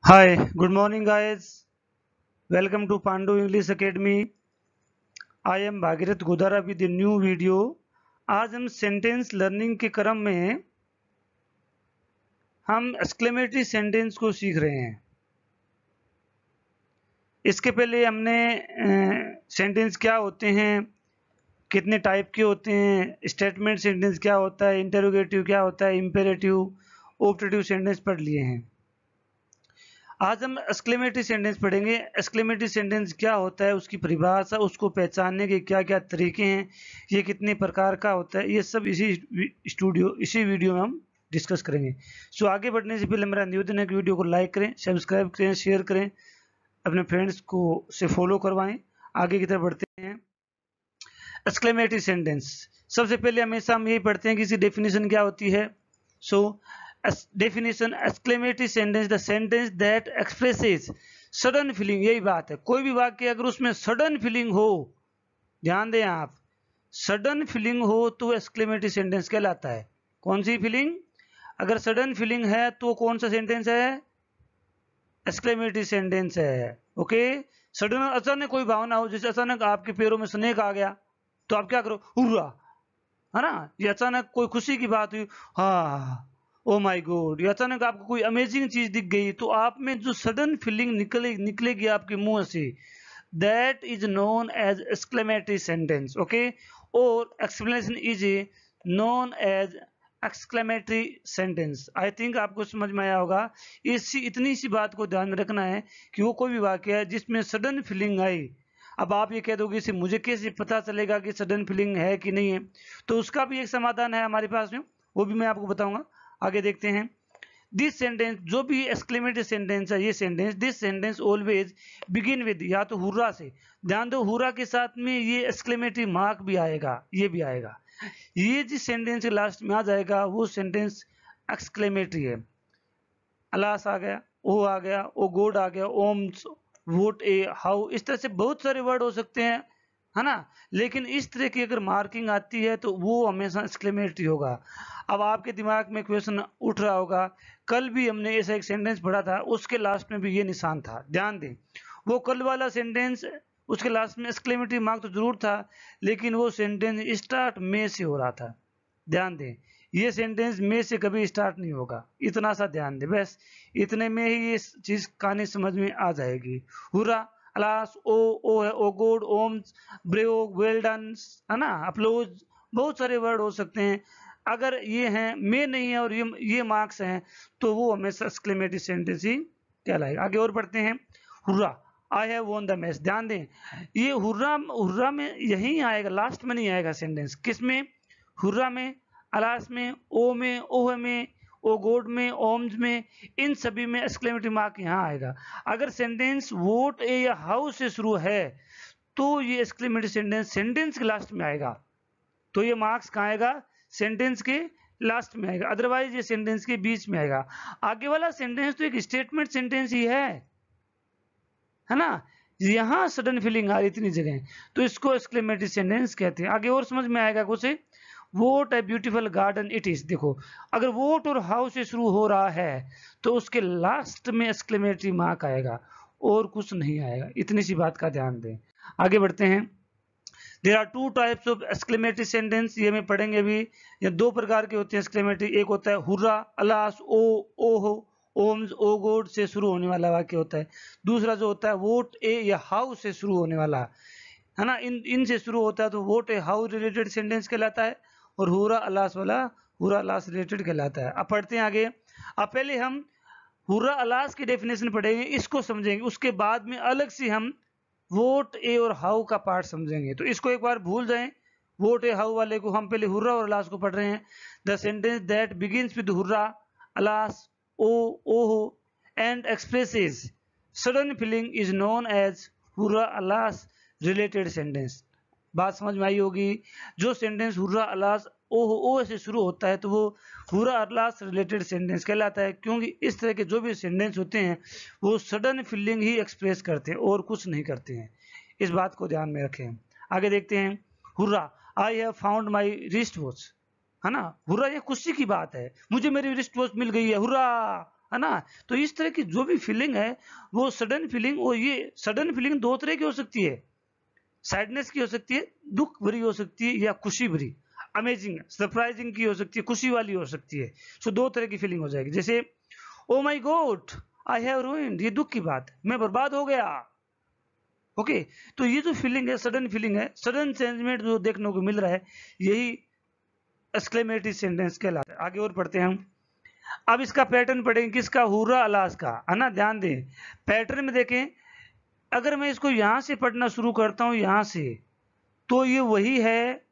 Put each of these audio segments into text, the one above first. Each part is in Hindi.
Hi, good morning, guys. Welcome to Pandu English Academy. I am Bhagirath Godara with new video. आज हम सेंटेंस लर्निंग के क्रम में हम एक्सक्लेमेटरी सेंटेंस को सीख रहे हैं। इसके पहले हमने सेंटेंस क्या होते हैं, कितने टाइप के होते हैं, स्टेटमेंट सेंटेंस क्या होता है, इंटरोगेटिव क्या होता है, इंपेरेटिव, ऑप्टेटिव सेंटेंस पढ़ लिए हैं। आज हम एक्सक्लेमेटरी सेंटेंस पढ़ेंगे। एक्सक्लेमेटरी सेंटेंस क्या होता है, उसकी परिभाषा, उसको पहचानने के क्या क्या तरीके हैं, ये कितने प्रकार का होता है, ये सब इसी वीडियो में हम डिस्कस करेंगे। सो आगे बढ़ने से पहले मेरा निवेदन है कि वीडियो को लाइक करें, सब्सक्राइब करें, शेयर करें, अपने फ्रेंड्स को से फॉलो करवाएं। आगे की तरफ बढ़ते हैं। एक्सक्लेमेटरी सेंटेंस, सबसे पहले हमेशा हम यही पढ़ते हैं कि इसकी डेफिनेशन क्या होती है। So definition, exclamatory sentence the sentence that expresses sudden feeling. यही बात है, कोई भी वाक्य अगर उसमें सडन फीलिंग हो, ध्यान दें आप, सडन फीलिंग हो तो एक्सक्लेमेटरी सेंटेंस कहलाता है। कौन सी फीलिंग? अगर सडन फीलिंग है तो कौन सा सेंटेंस है? एक्सक्लेमेटरी सेंटेंस है। ओके, सडन अचानक कोई भावना हो, जैसे अचानक आपके पैरों में स्नेक आ गया तो आप क्या करो? हुर्रा, है ना। ये अचानक कोई खुशी की बात हुई, हाँ, ओ माय गॉड, ये अचानक आपको कोई अमेजिंग चीज दिख गई तो आप में जो सडन फीलिंग निकलेगी आपके मुंह से, that is known as exclamatory sentence. Okay, और explanation is known as exclamatory sentence. I think आपको समझ में आया होगा। इतनी सी बात को ध्यान में रखना है कि वो कोई भी वाक्य है जिसमें सडन फीलिंग आई। अब आप ये कह दोगे इसे मुझे कैसे पता चलेगा कि सडन फीलिंग है कि नहीं है, तो उसका भी एक समाधान है हमारे पास में, वो भी मैं आपको बताऊंगा। आगे देखते हैं। दिस सेंटेंस, जो भी एक्सक्लेमेटरी सेंटेंस है, ये sentence, this sentence always begin with, या तो हुर्रा से, ध्यान दो हुर्रा के साथ में ये एक्सक्लेमेटरी मार्क भी आएगा, ये भी आएगा। ये जिस सेंटेंस के लास्ट में आ जाएगा वो सेंटेंस एक्सक्लेमेटरी है। अलास आ गया, ओ आ गया, ओ गॉड आ गया, ओम्स, वोट ए, हाउ, इस तरह से बहुत सारे वर्ड हो सकते हैं, है ना। लेकिन इस तरह की अगर मार्किंग आती है तो वो हमेशा एक्सक्लेमेटरी होगा। अब आपके दिमाग में क्वेश्चन उठ रहा होगा, कल भी हमने ऐसा एक सेंटेंस पढ़ा था, उसके लास्ट में भी ये निशान था। ध्यान दें, वो कल वाला सेंटेंस, उसके लास्ट में एक्सक्लेमेटरी मार्क तो जरूर था, लेकिन वो सेंटेंस स्टार्ट में से हो रहा था। ध्यान दें, ये सेंटेंस में से कभी स्टार्ट नहीं होगा, इतना सा ध्यान दें। बस इतने में ही ये चीज कहानी समझ में आ जाएगी। हुर्रा, अलास, ओ है, ओ गॉड, ओम्स, ब्रेव, वेल डन, है ना, अपलोज, बहुत सारे वर्ड हो सकते हैं। अगर ये हैं, में नहीं है और ये मार्क्स हैं, तो वो हमेशा एक्सक्लेमेटरी सेंटेंस ही कहलाएगा। आगे और पढ़ते हैं। Hurrah, I have won the match. ध्यान दें, ये हुर्रा, हुर्रा में यही आएगा, लास्ट में नहीं आएगा सेंटेंस। किस में? हुर्रा में, अलास में, ओ में, ओह में, ओ गॉड में, ओम्स में, इन सभी में एक्सक्लेमेटरी मार्क यहाँ आएगा। अगर सेंटेंस वोट ए या हाउ से शुरू है तो ये एक्सक्लेमेटरी सेंटेंस के लास्ट में आएगा, तो ये मार्क्स कहाँ आएगा? सेंटेंस के लास्ट में आएगा, अदरवाइज ये सेंटेंस के बीच में आएगा। आगे वाला सेंटेंस तो एक स्टेटमेंट सेंटेंस ही है ना। यहाँ सडन फीलिंग आ रही इतनी जगह, तो इसको एक्सक्लेमेटरी सेंटेंस कहते हैं। आगे और समझ में आएगा कुछ। Vote a beautiful garden it is. देखो, अगर वोट और हाउ से शुरू हो रहा है तो उसके लास्ट में एक्सक्लेमेटरी मार्क आएगा, और कुछ नहीं आएगा। इतनी सी बात का ध्यान दें। आगे बढ़ते हैं। There are two types of exclamatory sentence, ये हमें पढ़ेंगे अभी। ये दो प्रकार के होते हैं एक्सक्लेमेटरी। एक होता है हुर्रा, अलास, ओ, ओहो, ओम्स, ओ गॉड से शुरू होने वाला वाक्य होता है। दूसरा जो होता है वोट ए या हाउ से शुरू होने वाला, है ना, इनसे शुरू होता है तो vote a how related sentence कहलाता है, और हुर्रा अलास वाला हुर्रा अलास रिलेटेड कहलाता है। अब पढ़ते हैं आगे। अब पहले हम हुर्रा अलास की डेफिनेशन पढ़ेंगे, इसको समझेंगे, उसके बाद में अलग से हम वोट ए और हाउ का पार्ट समझेंगे। तो इसको एक बार भूल जाएं, वोट ए हाउ वाले को। हम पहले हुर्रा और अलास को पढ़ रहे हैं। The sentence that begins with hurrah, alas, oh, oho and expresses sudden feeling is known as hurrah alas related sentence. बात समझ में आई होगी। जो सेंटेंस हुर्रा अलास ओहो ओ से शुरू होता है तो वो हुर्रा अलास रिलेटेड सेंटेंस कहलाता है, क्योंकि इस तरह के जो भी सेंटेंस होते हैं वो सडन फीलिंग ही एक्सप्रेस करते हैं और कुछ नहीं करते हैं। इस बात को ध्यान में रखें। आगे देखते हैं। Hurrah, I have found my wrist watch, है ना। हुर्रा ये खुशी की बात है, मुझे मेरी रिस्ट वॉच मिल गई है, हुर्रा, है ना। तो इस तरह की जो भी फीलिंग है वो सडन फीलिंग, और ये सडन फीलिंग दो तरह की हो सकती है, सैडनेस की हो सकती है, दुख भरी हो सकती है, या खुशी भरी, अमेजिंग सरप्राइजिंग की हो सकती है, खुशी वाली हो सकती है। सो दो तरह की फीलिंग हो जाएगी। जैसे oh my God I have ruined, ये दुख की बात है, मैं बर्बाद हो गया। ओके, तो ये जो फीलिंग है सडन फीलिंग है, सडन सेंटिमेंट जो देखने को मिल रहा है, यही एक्सक्लेमेटरी सेंटेंस कहलाता है। आगे और पढ़ते हैं हम। अब इसका पैटर्न पढ़ेंगे किसका, हुर्रा अलास का, है ना। ध्यान दें पैटर्न में देखें, अगर मैं इसको यहां से पढ़ना शुरू करता हूं यहां से, तो ये वही है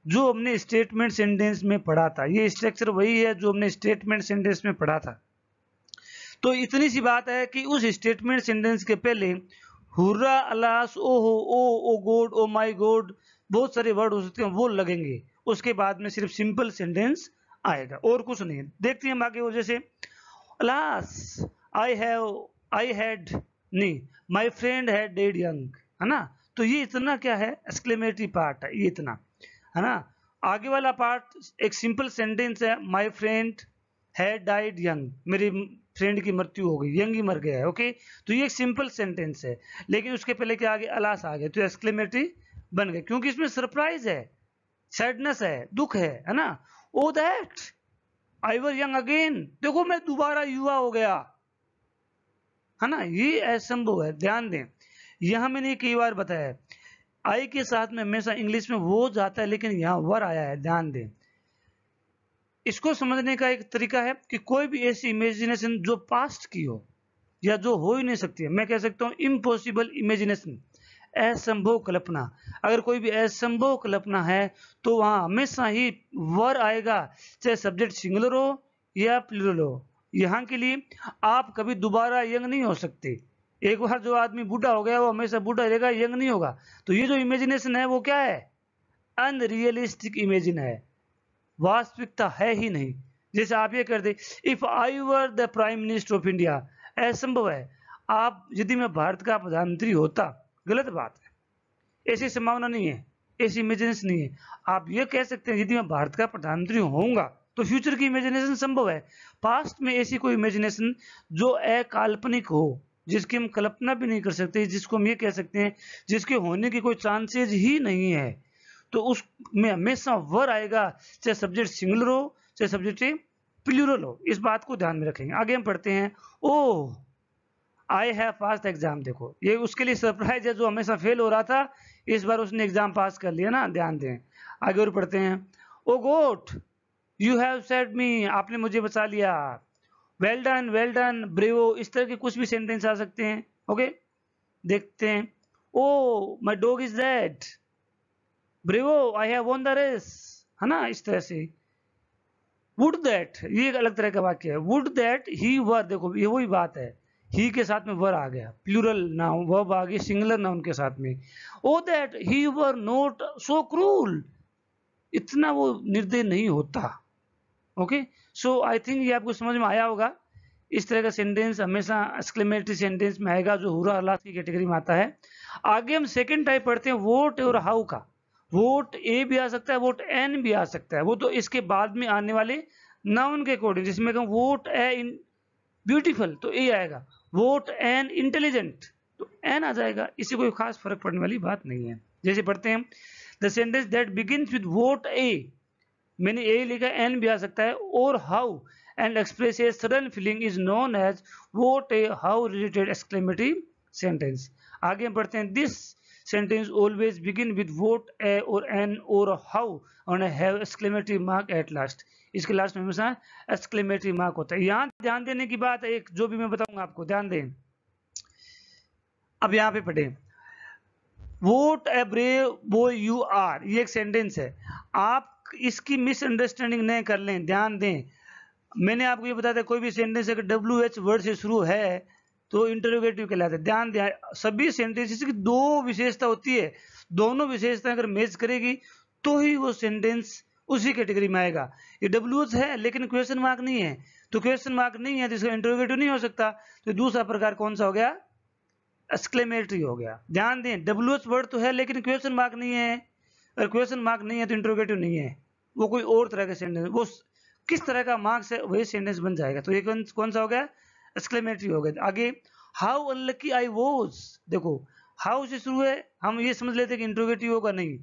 जो हमने स्टेटमेंट सेंटेंस में पढ़ा था, ये स्ट्रक्चर वही है जो हमने स्टेटमेंट सेंटेंस में पढ़ा था। तो इतनी सी बात है कि उस स्टेटमेंट सेंटेंस के पहले हुर्रा अलास, ओ हो, ओ गॉड, ओ माय गॉड, बहुत सारे वर्ड हो सकते हैं वो लगेंगे, उसके बाद में सिर्फ सिंपल सेंटेंस आएगा और कुछ नहीं। देखते हैं हम आगे। और जैसे अलास आई हैड नहीं, my friend had dead young, है ना। तो ये इतना क्या है, एक्सक्लेमेटरी पार्ट है ये इतना, है ना। आगे वाला पार्ट एक सिंपल सेंटेंस है, my friend had died young, मेरी फ्रेंड की मृत्यु हो गई, यंग ही मर गया है। ओके, तो ये एक सिंपल सेंटेंस है, लेकिन उसके पहले क्या आ गया, अलास आ गया, तो एक्सक्लेमेटरी बन गया, क्योंकि इसमें सरप्राइज है, सैडनेस है, दुख है ना। Oh that I were young again, देखो मैं दोबारा युवा हो गया, है ना। ये असंभव है। ध्यान दें, यहां मैंने कई बार बताया है, आई के साथ में हमेशा इंग्लिश में वो जाता है, लेकिन यहां वर आया है। ध्यान दें, इसको समझने का एक तरीका है कि कोई भी ऐसी इमेजिनेशन जो पास्ट की हो या जो हो ही नहीं सकती है, मैं कह सकता हूं इम्पॉसिबल इमेजिनेशन, असंभव कल्पना। अगर कोई भी असंभव कल्पना है तो वहां हमेशा ही वर आएगा, चाहे सब्जेक्ट सिंगुलर हो या प्लूरल हो। यहां के लिए आप कभी दोबारा यंग नहीं हो सकते। एक बार जो आदमी बूढ़ा हो गया वो हमेशा बूढ़ा रहेगा, यंग नहीं होगा। तो ये जो इमेजिनेशन है वो क्या है, अनरियलिस्टिक इमेजिन है, वास्तविकता है ही नहीं। जैसे आप ये कर दे, if I were the prime minister of India, असंभव है। आप यदि मैं भारत का प्रधानमंत्री होता, गलत बात है, ऐसी संभावना नहीं है, ऐसी इमेजिनेशन नहीं है। आप ये कह सकते हैं यदि मैं भारत का प्रधानमंत्री होऊंगा, तो फ्यूचर की इमेजिनेशन संभव है। पास्ट में ऐसी कोई इमेजिनेशन जो अकाल्पनिक हो, जिसकी हम कल्पना भी नहीं कर सकते, जिसको हम ये कह सकते हैं जिसके होने की कोई चांसेज ही नहीं है, तो उसमें हमेशा वर आएगा, चाहे सब्जेक्ट सिंगुलर हो चाहे सब्जेक्ट प्लूरल हो। इस बात को ध्यान में रखेंगे। आगे हम पढ़ते हैं। Oh I have pass the exam, देखो ये उसके लिए सरप्राइज है, जो हमेशा फेल हो रहा था इस बार उसने एग्जाम पास कर लिया ना। ध्यान दें, आगे और पढ़ते हैं। Oh god you have saved me, आपने मुझे बचा लिया। वेल डन ब्रेवो, इस तरह के कुछ भी सेंटेंस आ सकते हैं। ओके, देखते हैं। Oh my dog is dead, bravo I have won the race, है ना। इस तरह से वुड दैट, ये एक अलग तरह का वाक्य है। वुड दैट ही वर, देखो ये वही बात है, ही के साथ में वर आ गया, प्लूरल नाउन, वर्ब आ गई सिंगुलर नाउन के साथ में। Oh that he were not so cruel, इतना वो निर्दय नहीं होता। ओके, सो आई थिंक ये आपको समझ में आया होगा। इस तरह का सेंटेंस हमेशा एक्सक्लेमेटरी सेंटेंस में आएगा, जो हुर्रा अल्लाह की कैटेगरी में आता है। आगे हम सेकंड टाइप पढ़ते हैं, वोट और हाउ का। वोट ए भी आ सकता है, वोट एन भी आ सकता है, वो तो इसके बाद में आने वाले नाउन के अकॉर्डिंग। जिसमें कहूँ वोट ए इन ब्यूटीफुल, तो ए आएगा। वोट एन इंटेलिजेंट, तो एन आ जाएगा। इससे कोई खास फर्क पड़ने वाली बात नहीं है। जैसे पढ़ते हैं, the sentence that begins with what a, मैंने ए लिखा, एन भी आ सकता है। और how and express a sudden feeling is known as what a how related exclamatory sentence. आगे हम पढ़ते हैं, this sentence always begin with what a और एन और हाउ और have exclamatory mark at last. इसके लास्ट में हमेशा एक्सक्लेमेटरी मार्क होता है। यहां ध्यान देने की बात है, एक जो भी मैं बताऊंगा आपको ध्यान दें। अब यहां पे पढ़े, what a brave boy you are, ये एक सेंटेंस है। आप इसकी मिसअंडरस्टैंडिंग नहीं कर लें, ध्यान दें। मैंने आपको ये बताया था, कोई भी सेंटेंस अगर WH वर्ड से शुरू है तो इंटरोगेटिव कहलाता है। ध्यान दें, सभी सेंटेंसेस की दो विशेषता होती है, दोनों विशेषताएं अगर मैच करेगी तो ही वो सेंटेंस उसी कैटेगरी में आएगा। ये WH है लेकिन क्वेश्चन मार्क नहीं है, तो क्वेश्चन मार्क नहीं है तो इसका इंटरोगेटिव नहीं हो सकता। तो दूसरा प्रकार कौन सा हो गया, एक्सक्लेमेटरी हो गया। ध्यान दें, WH वर्ड तो है लेकिन क्वेश्चन मार्क नहीं है, अगर क्वेश्चन मार्क नहीं है तो इंटरोगेटिव नहीं है, वो कोई और तरह का सेंटेंस, वो किस तरह का मार्क्स है वही सेंटेंस बन जाएगा। तो ये कौन सा हो गया, एक्सक्लेमेटरी हो गया। आगे हाउ अनलकी आई वॉज, देखो हाउ से शुरू है, हम ये समझ लेते हैं कि इंट्रोगेटिव होगा, नहीं,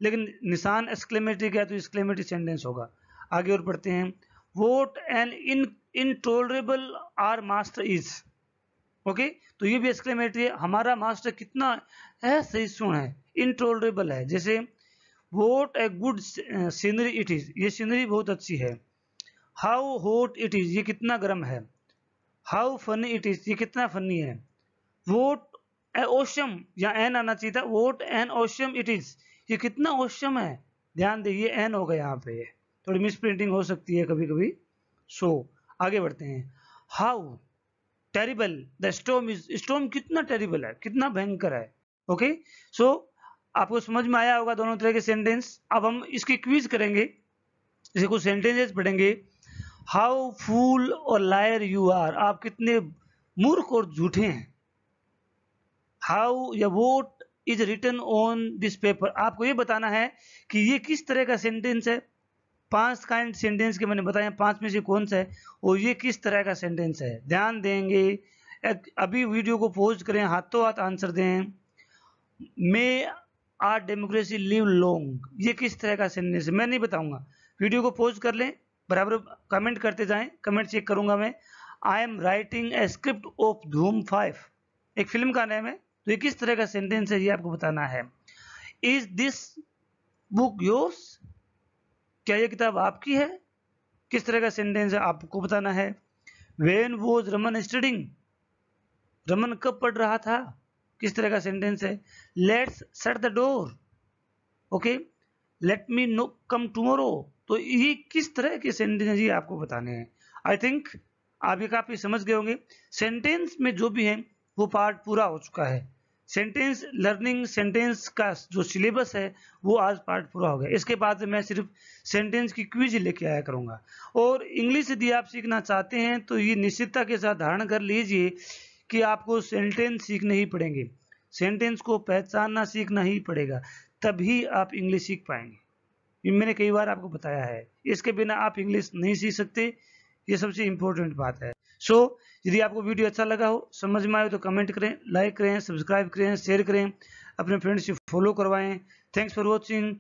लेकिन निशान एक्सक्लेमेटरी का है तो एक्सक्लेमेटरी सेंटेंस होगा। आगे और पढ़ते हैं, what an intolerable our master is, okay, तो ये भी एक्सक्लेमेटरी है, हमारा मास्टर कितना असहिष्णु है, इनटॉलरेबल है। जैसे vote a good scenery it is, ये सीनरी बहुत अच्छी है। हाउ हॉट इट इज, ये कितना गर्म है। हाउ फनी इट इज, ये कितना फनी है। वोट ए ओशम, या एन आना चाहिए था, वोट एन ओशम इट इज, ये कितना ओशम है। ध्यान दे ये एन होगा यहाँ पे, थोड़ी मिस प्रिंटिंग हो सकती है कभी कभी। सो आगे बढ़ते हैं, how terrible the storm is, storm कितना टेरिबल है, कितना भयंकर है। ओके, सो आपको समझ में आया होगा दोनों तरह के सेंटेंस। अब हम इसकी क्विज करेंगे, जैसे कुछ सेंटेंसेस पढ़ेंगे। हाउ फूल और लायर यू आर, आप कितने मूर्ख और झूठे हैं। हाउ या what is written on this paper, आपको ये बताना है कि ये किस तरह का सेंटेंस है। 5 काइंड सेंटेंस के मैंने बताया, 5 में से कौन सा है और ये किस तरह का सेंटेंस है। ध्यान देंगे, अभी वीडियो को पॉज करें, हाथों हाथ आंसर दें। मे आर डेमोक्रेसी लिव लॉन्ग, ये किस तरह का सेंटेंस है, मैं नहीं बताऊंगा, वीडियो को पॉज कर लें, बराबर कमेंट करते जाएं, कमेंट चेक करूंगा मैं। I am writing a script of धूम 5, एक फिल्म का नाम है, तो ये किस तरह का सेंटेंस है ये आपको बताना है। इज दिस बुक योर्स, क्या ये किताब आपकी है, किस तरह का सेंटेंस है आपको बताना है। When was Raman studying, Raman कब पढ़ रहा था, किस तरह का सेंटेंस है। Let's shut the door, okay, let me know come tomorrow, तो ये किस तरह के सेंटेंस ये आपको बताने हैं। आई थिंक आप ये काफी समझ गए होंगे। सेंटेंस में जो भी है वो पार्ट पूरा हो चुका है। सेंटेंस लर्निंग, सेंटेंस का जो सिलेबस है वो आज पार्ट पूरा हो गया। इसके बाद मैं सिर्फ सेंटेंस की क्विज लेके आया करूंगा। और इंग्लिश यदि आप सीखना चाहते हैं तो ये निश्चितता के साथ धारण कर लीजिए कि आपको सेंटेंस सीखने ही पड़ेंगे, सेंटेंस को पहचानना सीखना ही पड़ेगा, तभी आप इंग्लिश सीख पाएंगे। ये मैंने कई बार आपको बताया है, इसके बिना आप इंग्लिश नहीं सीख सकते, ये सबसे इंपॉर्टेंट बात है। सो यदि आपको वीडियो अच्छा लगा हो, समझ में आए तो कमेंट करें, लाइक करें, सब्सक्राइब करें, शेयर करें, अपने फ्रेंड्स से फॉलो करवाएं। Thanks for watching.